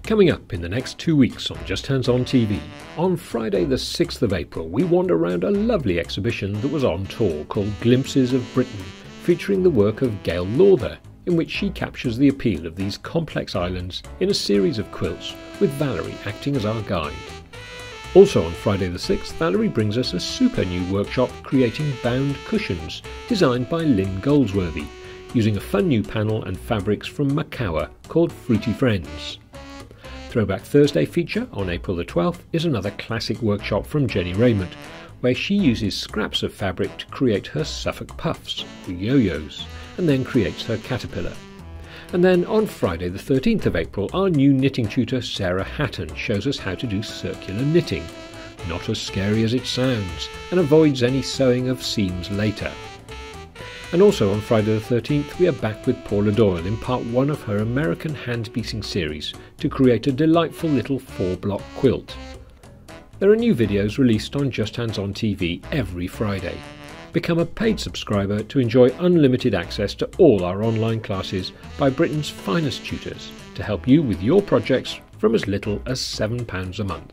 Coming up in the next 2 weeks on Justhands-on.tv, on Friday the 6th of April we wander around a lovely exhibition that was on tour called Glimpses of Britain, featuring the work of Gail Lawther, in which she captures the appeal of these complex islands in a series of quilts, with Valerie acting as our guide. Also on Friday the 6th, Valerie brings us a super new workshop creating bound cushions, designed by Lynn Goldsworthy, using a fun new panel and fabrics from Makawa called Fruity Friends. Throwback Thursday feature on April the 12th is another classic workshop from Jenny Raymond, where she uses scraps of fabric to create her Suffolk puffs, or yo-yos, and then creates her caterpillar. And then on Friday the 13th of April, our new knitting tutor Sarah Hatton shows us how to do circular knitting, not as scary as it sounds, and avoids any sewing of seams later. And also on Friday the 13th we are back with Paula Doyle in part 1 of her American hand-piecing series to create a delightful little 4-block quilt. There are new videos released on Justhands-on.tv every Friday. Become a paid subscriber to enjoy unlimited access to all our online classes by Britain's finest tutors to help you with your projects from as little as £7 a month.